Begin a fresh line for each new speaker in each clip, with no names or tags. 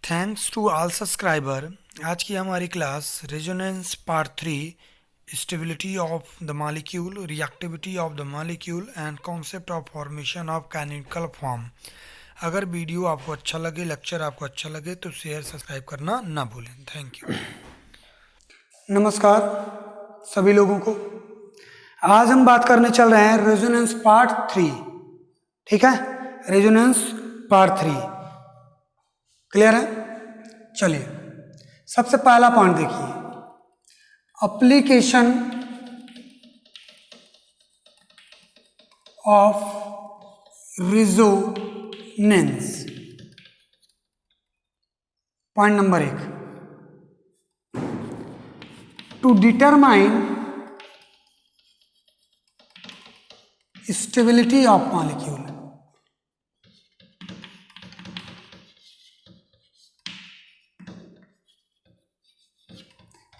Thanks to all subscriber. आज की हमारी class resonance part 3, stability of the molecule, reactivity of the molecule and concept of formation of canonical form. अगर video आपको अच्छा लगे, lecture आपको अच्छा लगे तो शेयर सब्सक्राइब करना ना भूलें। Thank you.
नमस्कार सभी लोगों को। आज हम बात करने चल रहे हैं रेजोनेंस पार्ट 3। ठीक है, रेजोनेंस पार्ट 3 क्लियर है। चलिए सबसे पहला पॉइंट देखिए, application of resonance. Point number 1, to determine stability of molecule.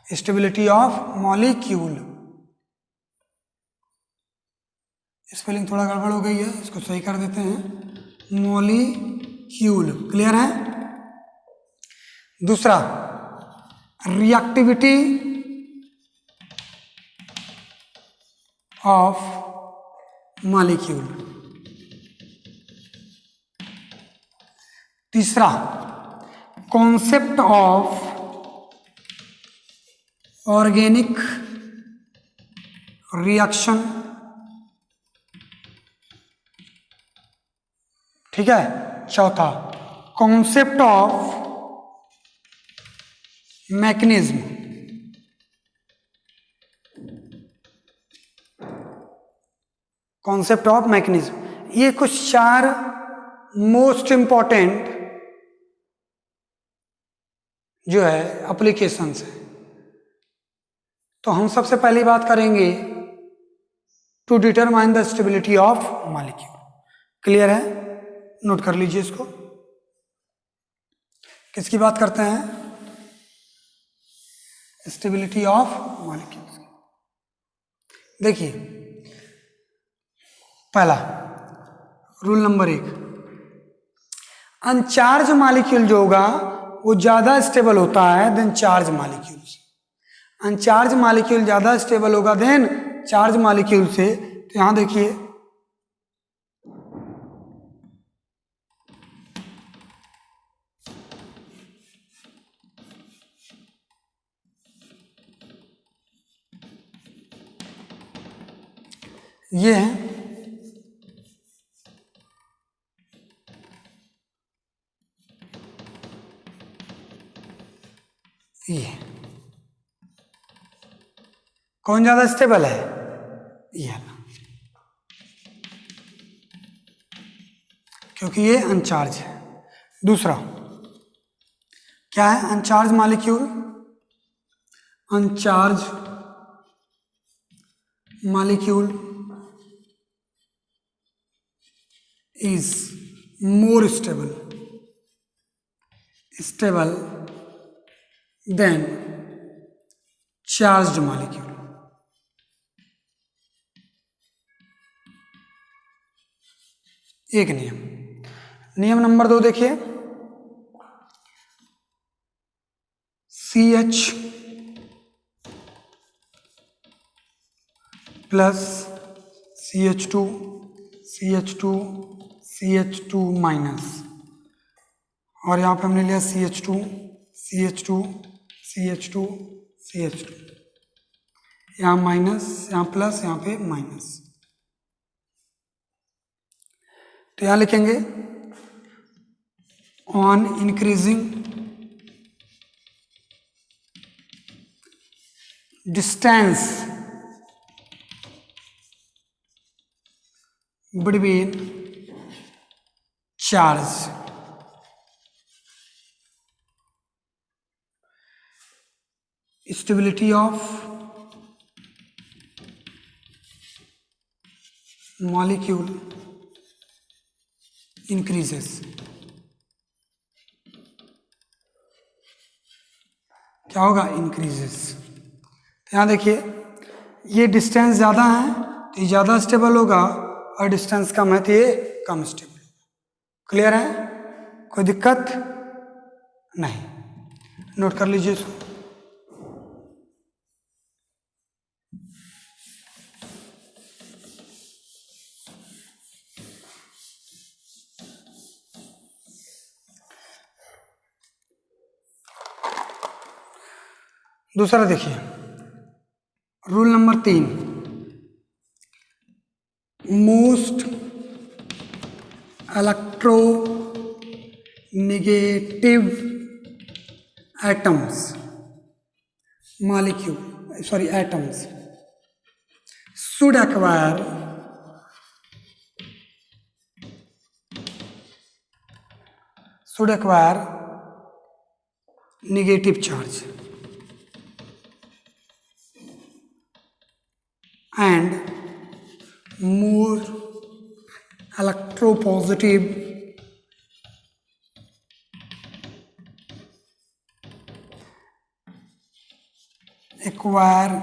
Stability of molecule, spelling थोड़ा गड़बड़ हो गई है, इसको सही कर देते हैं। मॉलिक्यूल क्लियर है। दूसरा, रिएक्टिविटी ऑफ मॉलिक्यूल। तीसरा, कॉन्सेप्ट ऑफ ऑर्गेनिक रिएक्शन। ठीक है। चौथा, concept of mechanism. Concept of mechanism, ये कुछ 4 मोस्ट इंपॉर्टेंट जो है एप्लीकेशंस है। तो हम सबसे पहली बात करेंगे to determine the stability of molecule. Clear है, नोट कर लीजिए इसको। किसकी बात करते हैं? Stability of molecules. देखिए पहला रूल नंबर 1, अनचार्ज मॉलिक्यूल जो होगा वो ज्यादा स्टेबल होता है देन चार्ज मॉलिक्यूल से। अनचार्ज मॉलिक्यूल ज्यादा स्टेबल होगा देन चार्ज मॉलिक्यूल से। तो यहां देखिए ये है, ये कौन ज्यादा स्टेबल है? ये ना, क्योंकि ये अनचार्ज है। दूसरा क्या है? अनचार्ज molecule, अनचार्ज molecule is more stable than charged molecule। एक नियम नंबर 2 देखिए, CH plus CH2 CH2 CH2 minus, और यहाँ पे हमने लिया CH2 CH2 CH2 CH2, यहाँ माइनस, यहाँ प्लस, यहाँ पे माइनस। तो यहाँ लिखेंगे on increasing distance between charge stability of molecule increases. क्या होगा? इंक्रीजेस। तो यहाँ देखिए ये डिस्टेंस ज़्यादा है तो ये ज़्यादा स्टेबल होगा, और डिस्टेंस कम है तो ये कम स्टेबल होगा। क्लियर है? कोई दिक्कत? नहीं। नोट कर लीजिए इसको। दूसरा देखिए, rule number 3, most electronegative atoms atoms should acquire negative charge and more electropositive acquire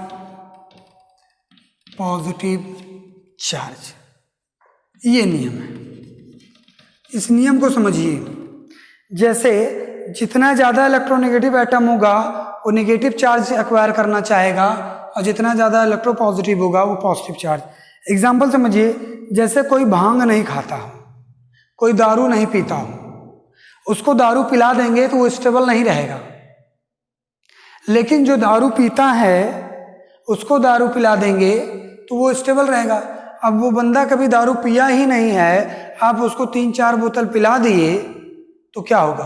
positive charge. ये नियम है, इस नियम को समझिए। जैसे जितना ज़्यादा इलेक्ट्रोनेगेटिव एटम होगा वो नेगेटिव चार्ज एक्वायर करना चाहेगा, और जितना ज़्यादा इलेक्ट्रोपॉजिटिव होगा वो पॉजिटिव चार्ज। एग्जाम्पल समझिए, जैसे कोई भांग नहीं खाता हो, कोई दारू नहीं पीता हो, उसको दारू पिला देंगे तो वो स्टेबल नहीं रहेगा। लेकिन जो दारू पीता है उसको दारू पिला देंगे तो वो स्टेबल रहेगा। अब वो बंदा कभी दारू पिया ही नहीं है, आप उसको 3-4 बोतल पिला दिए तो क्या होगा?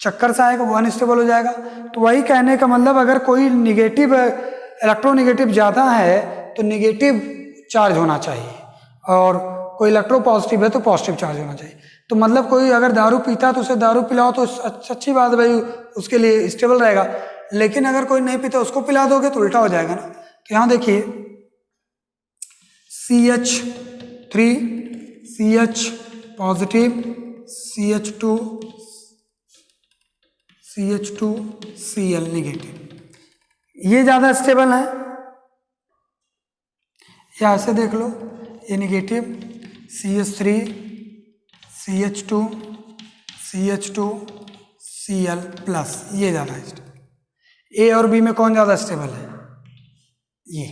चक्कर सा आएगा, वो अनस्टेबल हो जाएगा। तो वही कहने का मतलब, अगर कोई निगेटिव इलेक्ट्रोनेगेटिव ज़्यादा है तो निगेटिव चार्ज होना चाहिए, और कोई इलेक्ट्रोपॉजिटिव है तो पॉजिटिव चार्ज होना चाहिए। तो मतलब कोई अगर दारू पीता है तो उसे दारू पिलाओ तो अच्छी बात है भाई, उसके लिए स्टेबल रहेगा। लेकिन अगर कोई नहीं पीता उसको पिला दोगे तो उल्टा हो जाएगा ना। तो यहाँ देखिए, CH3 CH positive, CH2 Cl negative, ये ज़्यादा स्टेबल है। या ऐसे देख लो, ये negative, CH3 CH2 Cl plus, ये ज़्यादा स्टेबल। ए और बी में कौन ज़्यादा स्टेबल है? ये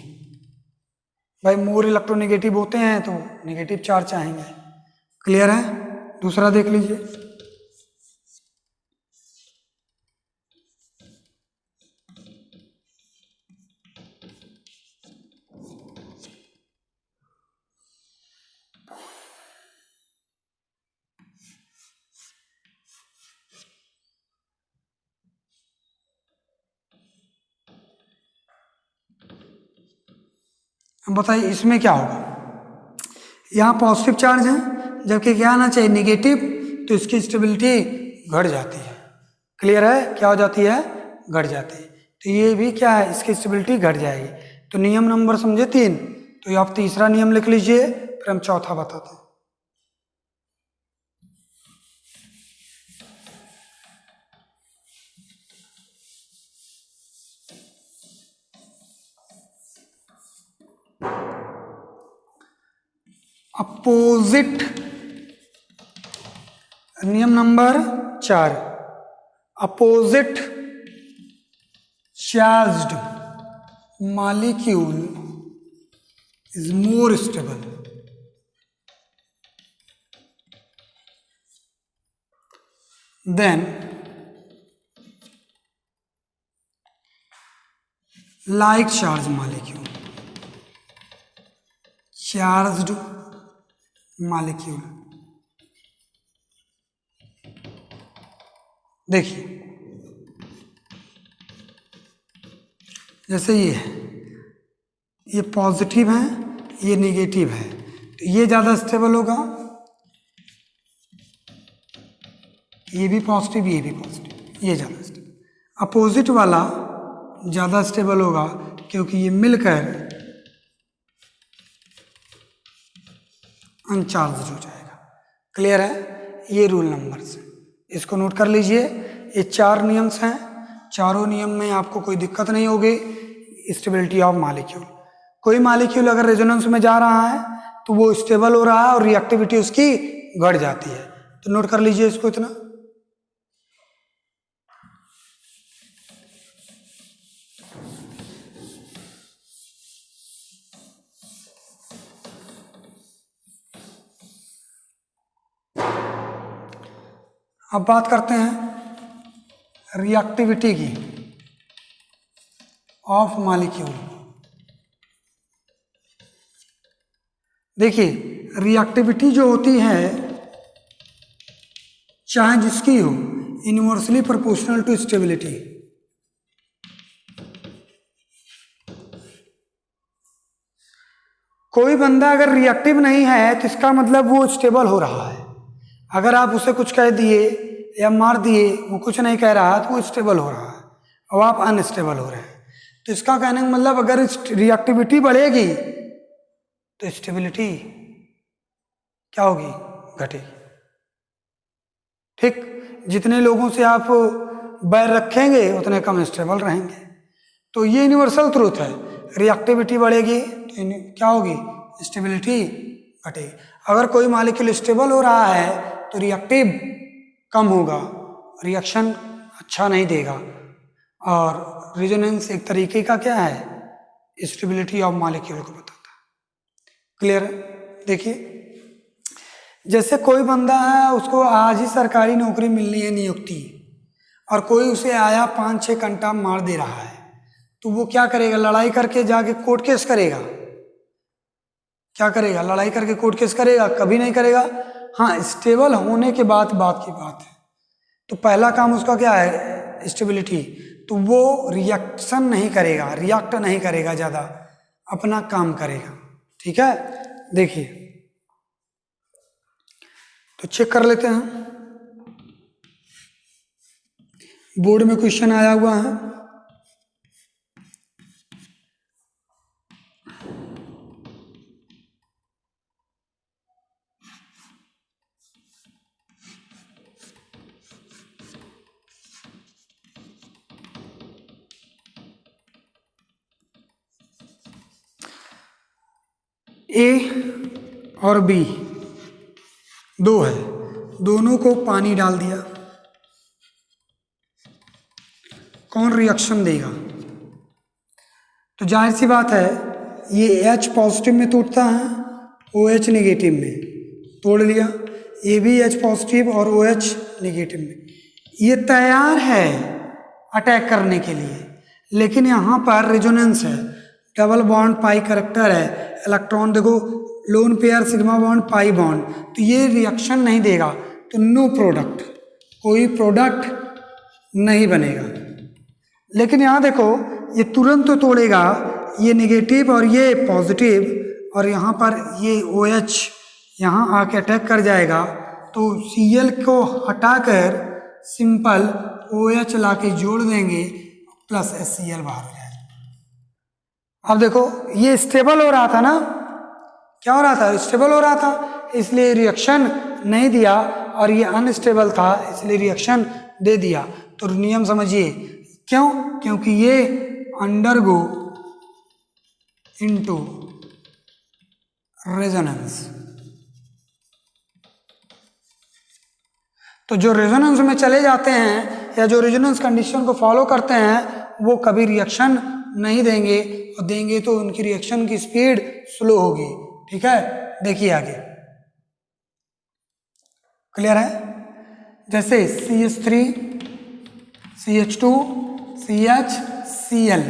भाई, मोर इलेक्ट्रोनेगेटिव होते हैं तो नेगेटिव चार्ज चाहेंगे। क्लियर है? दूसरा देख लीजिए, अब बताइए इसमें क्या होगा। यहाँ पॉजिटिव चार्ज है, जबकि क्या आना चाहिए? नेगेटिव, तो इसकी स्टेबिलिटी घट जाती है। क्लियर है? क्या हो जाती है? घट जाती है। तो ये भी क्या है? इसकी स्टेबिलिटी घट जाएगी। तो नियम नंबर समझे 3। तो ये आप तीसरा नियम लिख लीजिए, फिर हम चौथा बताते हैं। अपोजिट, नियम number 4, opposite charged molecule is more stable then like charge molecule. Charged molecule, देखिए जैसे ये है, ये पॉजिटिव है, ये नेगेटिव है, तो ये ज़्यादा स्टेबल होगा। ये भी पॉजिटिव, ये भी पॉजिटिव, ये ज़्यादा स्टेबल। अपोजिट वाला ज़्यादा स्टेबल होगा क्योंकि ये मिलकर अनचार्ज हो जाएगा। क्लियर है? ये रूल नंबर्स हैं, इसको नोट कर लीजिए। ये 4 नियम्स हैं, चारों नियम में आपको कोई दिक्कत नहीं होगी। स्टेबिलिटी ऑफ मॉलिक्यूल, कोई मॉलिक्यूल अगर रेजोनेंस में जा रहा है तो वो स्टेबल हो रहा है और रिएक्टिविटी उसकी घट जाती है। तो नोट कर लीजिए इसको इतना। अब बात करते हैं रिएक्टिविटी की ऑफ मॉलिक्यूल। देखिए, रिएक्टिविटी जो होती है चाहे जिसकी हो, इनवर्सली प्रोपोर्शनल टू स्टेबिलिटी। कोई बंदा अगर रिएक्टिव नहीं है तो इसका मतलब वो स्टेबल हो रहा है। अगर आप उसे कुछ कह दिए या मार दिए, वो कुछ नहीं कह रहा तो वो स्टेबल हो रहा है और आप अनस्टेबल हो रहे हैं। तो इसका कहने का मतलब अगर रिएक्टिविटी बढ़ेगी तो स्टेबिलिटी क्या होगी? घटेगी। ठीक, जितने लोगों से आप बैर रखेंगे उतने कम स्टेबल रहेंगे। तो ये यूनिवर्सल ट्रूथ है, रिएक्टिविटी बढ़ेगी तो क्या होगी? स्टेबिलिटी घटेगी। अगर कोई मॉलिक्यूल स्टेबल हो रहा है तो रिएक्टिव कम होगा, रिएक्शन अच्छा नहीं देगा। और रेजोनेंस एक तरीके का क्या है? स्टेबिलिटी ऑफ मॉलिक्यूल को बताता है। क्लियर है? देखिए, जैसे कोई बंदा है, उसको आज ही सरकारी नौकरी मिलनी है, नियुक्ति, और कोई उसे आया 5-6 घंटा मार दे रहा है, तो वो क्या करेगा? लड़ाई करके जाके कोर्ट केस करेगा? क्या करेगा? लड़ाई करके कोर्ट केस करेगा? कभी नहीं करेगा। हाँ, स्टेबल होने के बाद बात की बात है। तो पहला काम उसका क्या है? स्टेबिलिटी। तो वो रिएक्शन नहीं करेगा, रिएक्ट नहीं करेगा, ज़्यादा अपना काम करेगा। ठीक है, देखिए तो चेक कर लेते हैं। बोर्ड में क्वेश्चन आया हुआ है। ए और बी दो है, दोनों को पानी डाल दिया, कौन रिएक्शन देगा? तो जाहिर सी बात है, ये H पॉजिटिव में तोड़ता है, OH नेगेटिव में तोड़ लिया, ये भी H पॉजिटिव और OH नेगेटिव में। ये तैयार है अटैक करने के लिए, लेकिन यहाँ पर रेजोनेंस है, डबल बॉन्ड पाई करेक्टर है, इलेक्ट्रॉन देखो, lone pair sigma bond pi bond, तो ये रिएक्शन नहीं देगा, तो नो प्रोडक्ट, कोई प्रोडक्ट नहीं बनेगा। लेकिन यहाँ देखो, ये तुरंत तो तोड़ेगा, ये नेगेटिव और ये पॉजिटिव, और यहाँ पर ये OH यहाँ आके अटैक कर जाएगा, तो Cl को हटाकर सिंपल OH ला के जोड़ देंगे, प्लस HCl बाहर हो जाएगा। अब देखो, ये स्टेबल हो रहा था ना, क्या हो रहा था? स्टेबल हो रहा था, इसलिए रिएक्शन नहीं दिया, और ये अनस्टेबल था इसलिए रिएक्शन दे दिया। तो नियम समझिए, क्यों? क्योंकि ये अंडरगो इनटू रेजोनेंस। तो जो रेजोनेंस में चले जाते हैं या जो रेजोनेंस कंडीशन को फॉलो करते हैं, वो कभी रिएक्शन नहीं देंगे, और देंगे तो उनकी रिएक्शन की स्पीड स्लो होगी। ठीक है, देखिए आगे। क्लियर है? जैसे CH3 CH2 CH Cl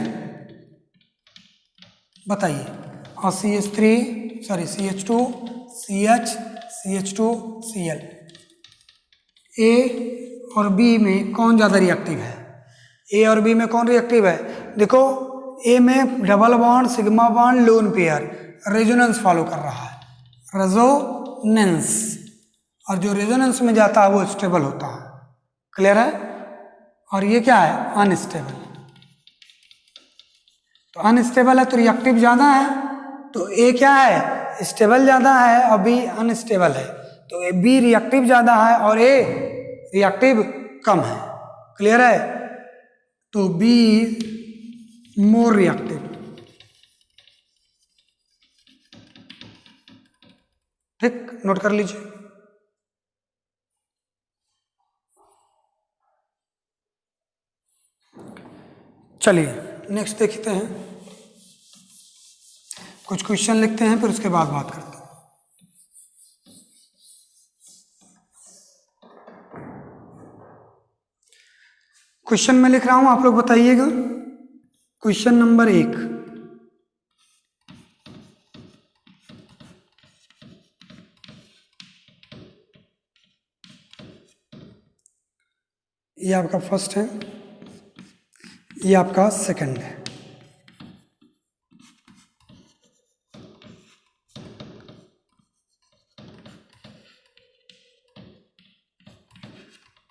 बताइए, और CH2 CH CH2 Cl, A और B में कौन ज़्यादा रिएक्टिव है? A और B में कौन रिएक्टिव है? देखो, A में double bond sigma bond lone pair resonance follow कर रहा है, रेजोनेंस, और जो रेजोनेंस में जाता है वो स्टेबल होता है। क्लियर है? और ये क्या है? अनस्टेबल। तो अनस्टेबल है तो रिएक्टिव ज़्यादा है, तो A क्या है? स्टेबल ज़्यादा है और B अनस्टेबल है, तो B रिएक्टिव ज़्यादा है और A रिएक्टिव कम है। क्लियर है? तो B मोर रिएक्टिव। ठीक, नोट कर लीजिए। चलिए नेक्स्ट देखते हैं, कुछ क्वेश्चन लिखते हैं, फिर उसके बाद बात करते हैं। क्वेश्चन में लिख रहा हूं, आप लोग बताइएगा। क्वेश्चन नंबर 1, ये आपका फर्स्ट है, ये आपका सेकंड है।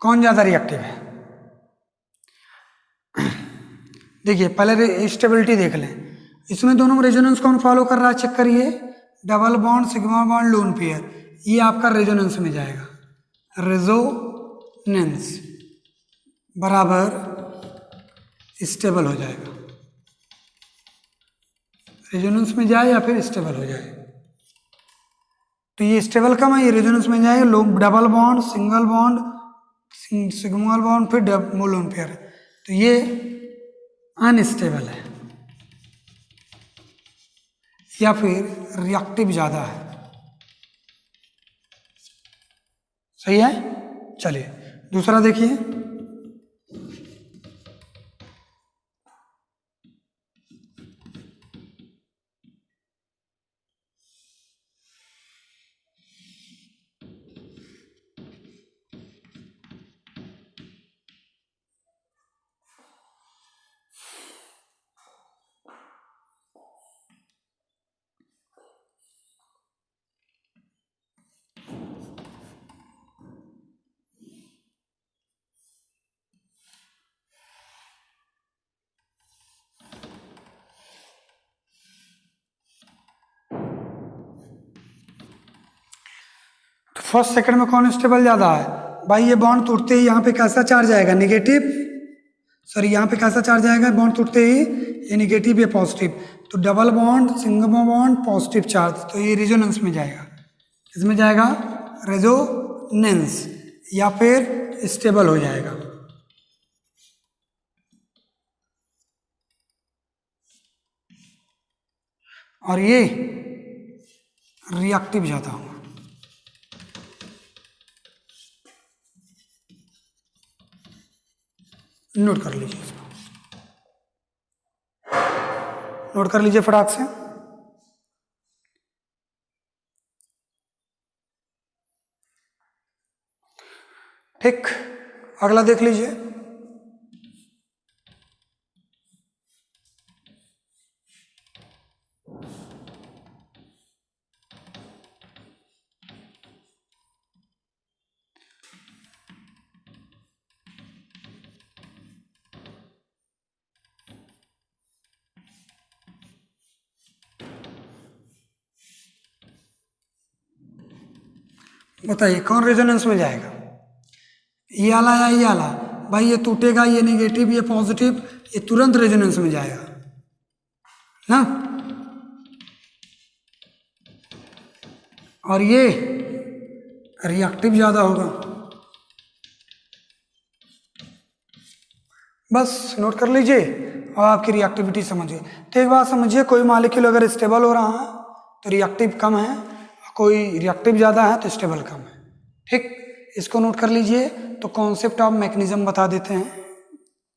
कौन ज्यादा रिएक्टिव है? देखिए पहले स्टेबिलिटी देख लें। इसमें दोनों में रेजोनेंस कौन फॉलो कर रहा है, चेक करिए। Double bond, sigma bond, lone pair, ये आपका रेजोनेंस में जाएगा। रेजोनेंस बराबर स्टेबल हो जाएगा। रेजोनेंस में जाए या फिर स्टेबल हो जाए, तो ये स्टेबल कम है, ये रेजोनेंस में जाएगा। Double bond, single bond, sigma bond, फिर लोन पेयर, तो ये अनस्टेबल है या फिर रिएक्टिव ज्यादा है। सही है। चलिए दूसरा देखिए। फर्स्ट सेकंड में कौन स्टेबल ज्यादा है? भाई ये बॉन्ड टूटते ही यहाँ पे कैसा चार्ज आएगा, निगेटिव। सॉरी, यहाँ पे कैसा चार्ज आएगा बॉन्ड टूटते ही? ये निगेटिव, ये पॉजिटिव। तो double bond, single bond, positive charge, तो ये रेजोनेंस में जाएगा। इसमें जाएगा रेजोनेंस या फिर स्टेबल हो जाएगा। और ये रिएक्टिव ज्यादा होगा। नोट कर लीजिए इसको, नोट कर लीजिए फटाक से। ठीक, अगला देख लीजिए। बताइए कौन रेजोनेंस में जाएगा, ये आला या ये आला? भाई ये टूटेगा, ये नेगेटिव, ये पॉजिटिव, ये तुरंत रेजोनेंस में जाएगा ना। और ये रिएक्टिव ज्यादा होगा। बस नोट कर लीजिए और आपकी रिएक्टिविटी समझिए। तो एक बात समझिए, कोई मॉलिक्यूल अगर स्टेबल हो रहा है तो रिएक्टिव कम है, कोई रिएक्टिव ज़्यादा है तो स्टेबल कम है। ठीक, इसको नोट कर लीजिए। तो कॉन्सेप्ट ऑफ मैकेनिज्म बता देते हैं,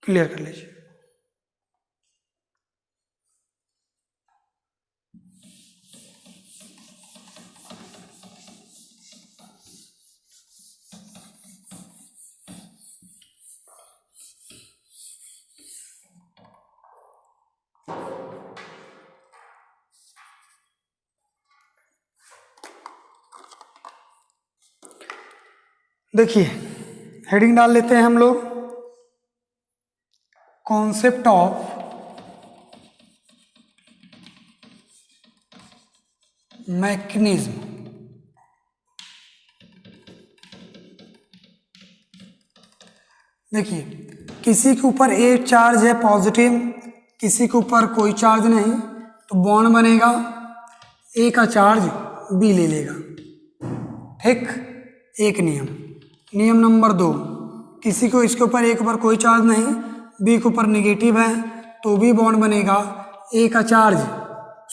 क्लियर कर लीजिए। देखिए हेडिंग डाल लेते हैं हम लोग, कॉन्सेप्ट ऑफ मैकेनिज्म। देखिए किसी के ऊपर ए चार्ज है पॉजिटिव, किसी के ऊपर कोई चार्ज नहीं, तो बॉन्ड बनेगा, ए का चार्ज बी ले लेगा। ठीक, एक नियम। नियम नंबर 2, किसी को इसके ऊपर ए के ऊपर कोई चार्ज नहीं, बी के ऊपर निगेटिव है, तो भी बॉन्ड बनेगा, ए का चार्ज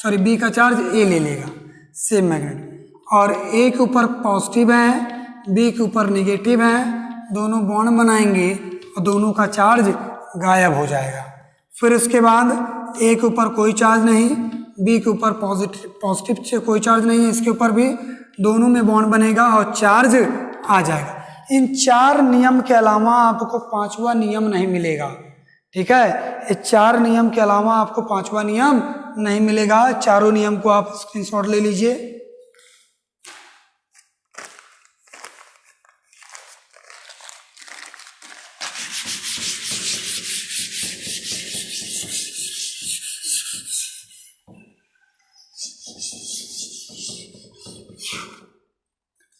सॉरी बी का चार्ज ए ले लेगा, सेम मैग्नेट। और ए के ऊपर पॉजिटिव है, बी के ऊपर निगेटिव है, दोनों बॉन्ड बनाएंगे और दोनों का चार्ज गायब हो जाएगा। फिर उसके बाद ए के ऊपर कोई चार्ज नहीं, बी के ऊपर पॉजिटिव से कोई चार्ज नहीं है, इसके ऊपर भी दोनों में बॉन्ड बनेगा और चार्ज आ जाएगा। इन 4 नियम के अलावा आपको 5वां नियम नहीं मिलेगा। ठीक है, इस 4 नियम के अलावा आपको 5वां नियम नहीं मिलेगा। चारों नियम को आप स्क्रीनशॉट ले लीजिए।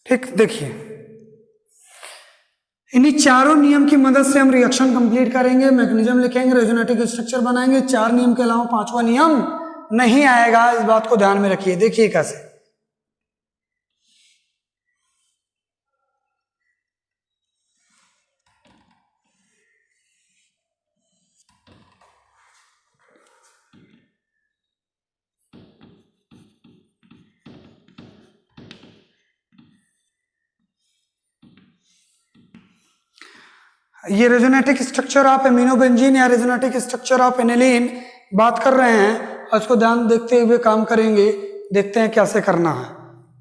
ठीक, देखिए इन्हीं चारों नियम की मदद से हम रिएक्शन कंप्लीट करेंगे, मैकेनिज्म लिखेंगे, रेजोनेटिक स्ट्रक्चर बनाएंगे। 4 नियम के अलावा 5वां नियम नहीं आएगा, इस बात को ध्यान में रखिए। देखिए कैसे। ये रेजोनेटिक स्ट्रक्चर ऑफ एमिनोबेंजीन या रेजोनेटिक स्ट्रक्चर ऑफ एनिलीन बात कर रहे हैं, और इसको ध्यान देखते हुए काम करेंगे। देखते हैं कैसे करना है।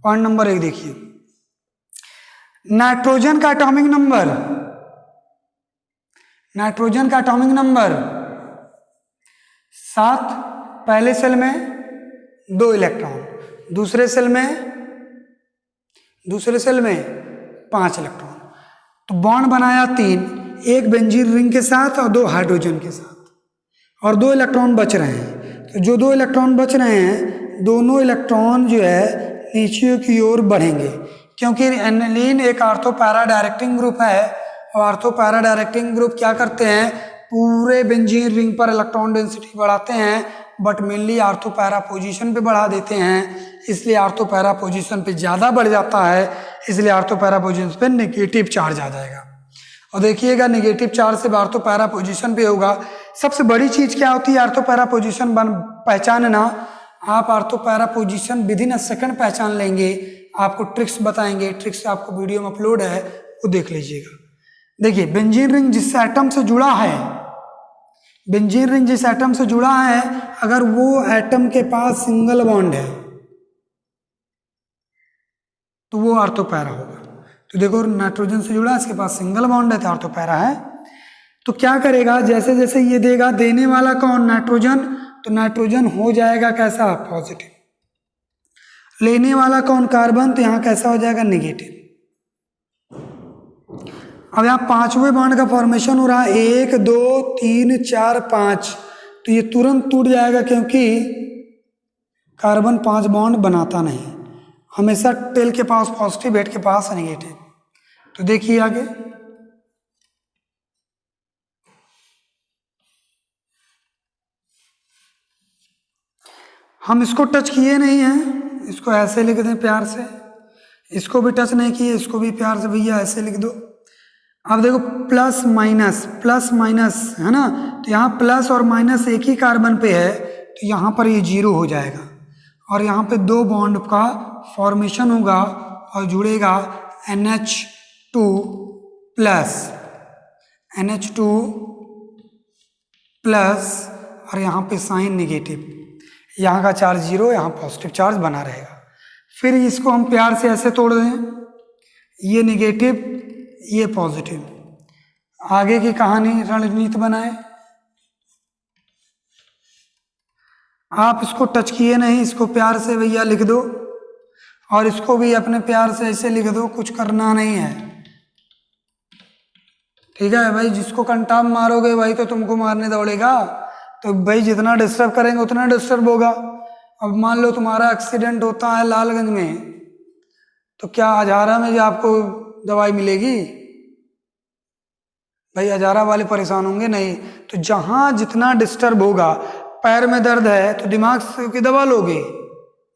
पॉइंट नंबर 1 देखिए, नाइट्रोजन का एटॉमिक नंबर, नाइट्रोजन का एटॉमिक नंबर 7, पहले सेल में 2 इलेक्ट्रॉन, दूसरे सेल में 5 इलेक्ट्रॉन। तो बॉन्ड बनाया 3, एक बेंजीन रिंग के साथ और 2 हाइड्रोजन के साथ, और 2 इलेक्ट्रॉन बच रहे हैं। तो जो 2 इलेक्ट्रॉन बच रहे हैं, दोनों इलेक्ट्रॉन जो है नीचे की ओर बढ़ेंगे, क्योंकि एनिलीन एक आर्थो पैरा डायरेक्टिंग ग्रुप है, और आर्थो पैरा डायरेक्टिंग ग्रुप क्या करते हैं, पूरे बेंजीन रिंग पर इलेक्ट्रॉन डेंसिटी बढ़ाते हैं, but mainly ortho para position पे बढ़ा देते हैं। इसलिए आर्थो पैरा पोजीशन पे ज़्यादा बढ़ जाता है, इसलिए आर्थो पैरा पोजीशन पे नेगेटिव चार्ज आ जाएगा। और देखिएगा नेगेटिव चार्ज से आर्थो पैरा पोजीशन पे होगा। सबसे बड़ी चीज़ क्या होती है आर्थो पैरा पोजीशन पहचानना। आप ortho para position within a second पहचान लेंगे। आपको ट्रिक्स बताएंगे, ट्रिक्स आपको वीडियो में अपलोड है, वो देख लीजिएगा। देखिए बेंजीन रिंग जिस एटम से जुड़ा है, बेंजीन रिंग जिस एटम से जुड़ा है, अगर वो एटम के पास सिंगल बॉन्ड है तो वो आर्थो पैरा होगा। तो देखो नाइट्रोजन से जुड़ा है, इसके पास सिंगल बॉन्ड है तो आर्थो पैरा है। तो क्या करेगा, जैसे जैसे ये देगा, देने वाला कौन, नाइट्रोजन, तो नाइट्रोजन हो जाएगा कैसा, पॉजिटिव। लेने वाला कौन, कार्बन, तो यहाँ कैसा हो जाएगा, नेगेटिव। अब यहाँ 5वें बॉन्ड का फॉर्मेशन हो रहा है, 1 2 3 4 5, तो ये तुरंत टूट जाएगा, क्योंकि कार्बन 5 बॉन्ड बनाता नहीं, हमेशा टेल के पास पॉजिटिव, हेड के पास नेगेटिव। तो देखिए आगे, हम इसको टच किए नहीं हैं, इसको ऐसे लिख दें प्यार से, इसको भी टच नहीं किए, इसको भी प्यार से भैया ऐसे लिख दो। अब देखो प्लस माइनस है ना, तो यहाँ प्लस और माइनस एक ही कार्बन पे है, तो यहाँ पर ये 0 हो जाएगा, और यहाँ पे 2 बॉन्ड का फॉर्मेशन होगा और जुड़ेगा NH2 प्लस, और यहाँ पे साइन नेगेटिव, यहाँ का चार्ज 0, यहाँ पॉजिटिव चार्ज बना रहेगा। फिर इसको हम प्यार से ऐसे तोड़ दें, ये नेगेटिव ये पॉजिटिव। आगे की कहानी रणनीति बनाए। आप इसको टच किए नहीं, इसको प्यार से भैया लिख दो, और इसको भी अपने प्यार से ऐसे लिख दो, कुछ करना नहीं है। ठीक है भाई, जिसको कंटाप मारोगे भाई तो तुमको मारने दौड़ेगा, तो भाई जितना डिस्टर्ब करेंगे उतना डिस्टर्ब होगा। अब मान लो तुम्हारा एक्सीडेंट होता है लालगंज में, तो क्या हजारा में जो आपको दवाई मिलेगी भाई, हजारा वाले परेशान होंगे नहीं। तो जहां जितना डिस्टर्ब होगा, पैर में दर्द है तो दिमाग से की दवा लोगे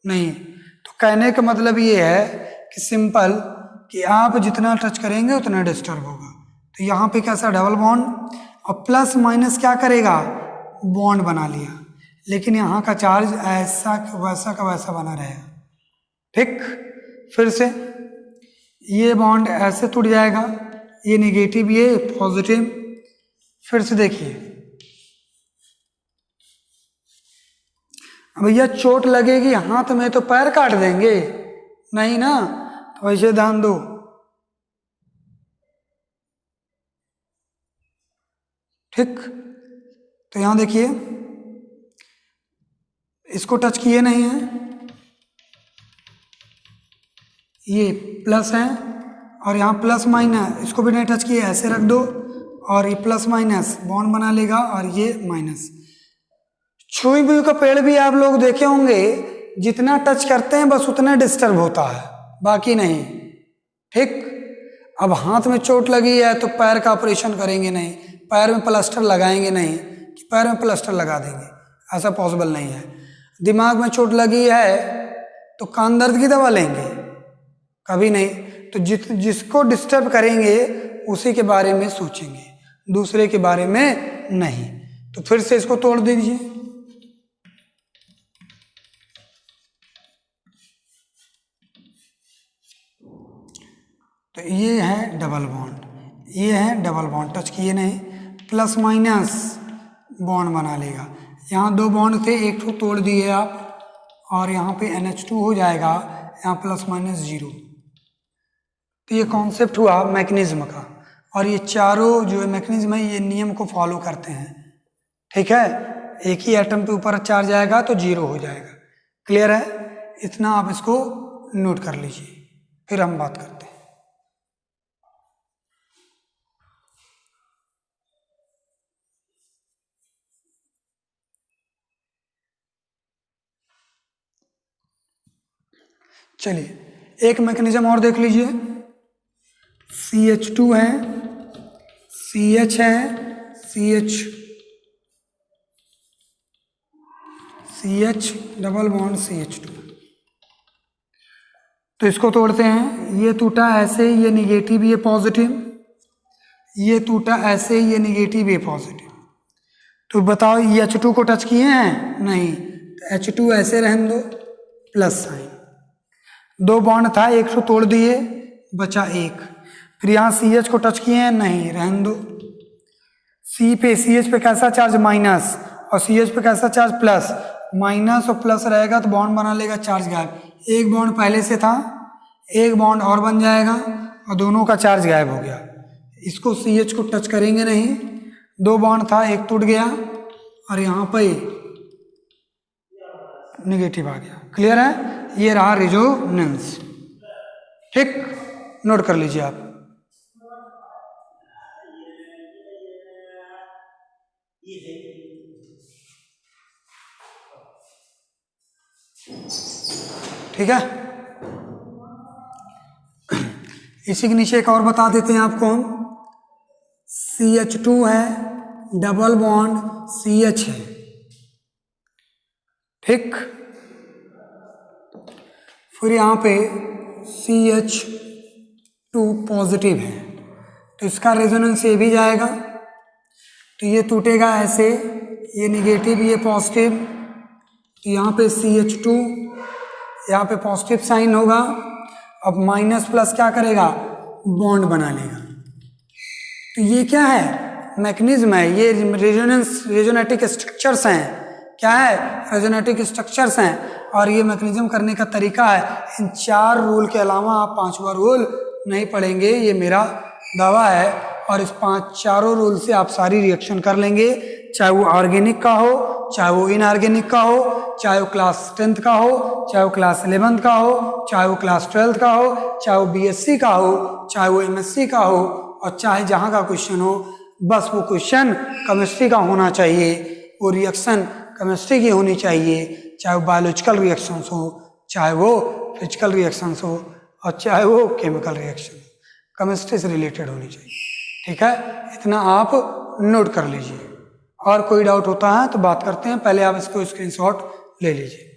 नहीं। तो कहने का मतलब ये है कि सिंपल, कि आप जितना टच करेंगे उतना डिस्टर्ब होगा। तो यहाँ पे कैसा, डबल बॉन्ड, और प्लस माइनस क्या करेगा, बॉन्ड बना लिया, लेकिन यहाँ का चार्ज ऐसा वैसा का वैसा बना रहेगा। ठीक, फिर से ये बॉन्ड ऐसे टूट जाएगा, ये नेगेटिव ये पॉजिटिव, फिर से देखिए, भैया चोट लगेगी हाथ में तो पैर काट देंगे, नहीं ना, तो ऐसे ध्यान दो। ठीक, तो यहां देखिए, इसको टच किए नहीं है, ये प्लस है, और यहाँ प्लस माइनस, इसको भी नहीं टच किए, ऐसे रख दो, और ये प्लस माइनस बॉन्ड बना लेगा, और ये माइनस। छुई बुई का पेड़ भी आप लोग देखे होंगे, जितना टच करते हैं बस उतना डिस्टर्ब होता है, बाकी नहीं। ठीक, अब हाथ में चोट लगी है तो पैर का ऑपरेशन करेंगे नहीं, पैर में प्लास्टर लगाएंगे नहीं कि पैर में प्लास्टर लगा देंगे, ऐसा पॉसिबल नहीं है। दिमाग में चोट लगी है तो कान दर्द की दवा लेंगे, कभी नहीं। तो जिसको डिस्टर्ब करेंगे उसी के बारे में सोचेंगे, दूसरे के बारे में नहीं। तो फिर से इसको तोड़ दीजिए, तो ये है डबल बॉन्ड, ये है डबल बॉन्ड, टच किए नहीं, प्लस माइनस बॉन्ड बना लेगा। यहाँ दो बॉन्ड थे, एक तो तोड़ दिए आप, और यहाँ पे NH2 हो जाएगा, यहाँ प्लस माइनस 0। तो ये कॉन्सेप्ट हुआ मैकेनिज्म का, और ये चारों जो मैकेनिज्म है ये नियम को फॉलो करते हैं। ठीक है, एक ही एटम पे ऊपर चार्ज आएगा तो 0 हो जाएगा। क्लियर है, इतना आप इसको नोट कर लीजिए, फिर हम बात करते हैं। चलिए एक मैकेनिज्म और देख लीजिए, CH2 है, CH है, CH डबल बॉन्ड CH2। तो इसको तोड़ते हैं, ये टूटा ऐसे, ये निगेटिव ये पॉजिटिव, ये टूटा ऐसे, ये निगेटिव ये पॉजिटिव। तो बताओ ये H2 को टच किए हैं, नहीं, तो H2 ऐसे रहने दो, प्लस साइन। दो बॉन्ड था, एक को तोड़ दिए, बचा एक। फिर यहाँ CH को टच किए हैं, नहीं, रहने दो। CH पे कैसा चार्ज, माइनस, और CH पे कैसा चार्ज, प्लस। माइनस और प्लस रहेगा तो बॉन्ड बना लेगा, चार्ज गायब। एक बॉन्ड पहले से था, एक बॉन्ड और बन जाएगा, और दोनों का चार्ज गायब हो गया। इसको CH को टच करेंगे नहीं, दो बॉन्ड था, एक टूट गया, और यहाँ पे नेगेटिव आ गया। क्लियर है, ये रहा रेजोनेंस। ठीक, नोट कर लीजिए आप। ठीक है, इसी के नीचे एक और बता देते हैं आपको हम, CH2 है, डबल बॉन्ड CH है। ठीक, फिर यहाँ पे CH2 पॉजिटिव है, तो इसका रेजोनेंस ये भी जाएगा, तो ये टूटेगा ऐसे, ये निगेटिव ये पॉजिटिव, तो यहाँ पे CH2, यहाँ पे पॉजिटिव साइन होगा। अब माइनस प्लस क्या करेगा, बॉन्ड बना लेगा। तो ये क्या है, मैकेनिज्म है, ये रेजोनेटिक स्ट्रक्चर्स हैं। क्या है, रेजोनेटिक स्ट्रक्चर्स हैं, और ये मैकेनिज्म करने का तरीका है। इन 4 रूल के अलावा आप 5वां रूल नहीं पढ़ेंगे, ये मेरा दावा है। और इस 4 रूल से आप सारी रिएक्शन कर लेंगे, चाहे वो ऑर्गेनिक का हो, चाहे वो इनऑर्गेनिक का हो, चाहे वो क्लास 10th का हो, चाहे वो क्लास 11th का हो, चाहे वो क्लास 12th का हो, चाहे वो BSc का हो, चाहे वो MSc का हो, और चाहे जहाँ का क्वेश्चन हो, बस वो क्वेश्चन केमिस्ट्री का होना चाहिए, वो रिएक्शन केमिस्ट्री की होनी चाहिए, चाहे वो बायोलॉजिकल रिएक्शंस हो, चाहे वो फिजिकल रिएक्शंस हो, और चाहे वो केमिकल रिएक्शन, केमिस्ट्री से रिलेटेड होनी चाहिए। ठीक है, इतना आप नोट कर लीजिए। और कोई डाउट होता है तो बात करते हैं, पहले आप इसको स्क्रीनशॉट ले लीजिए।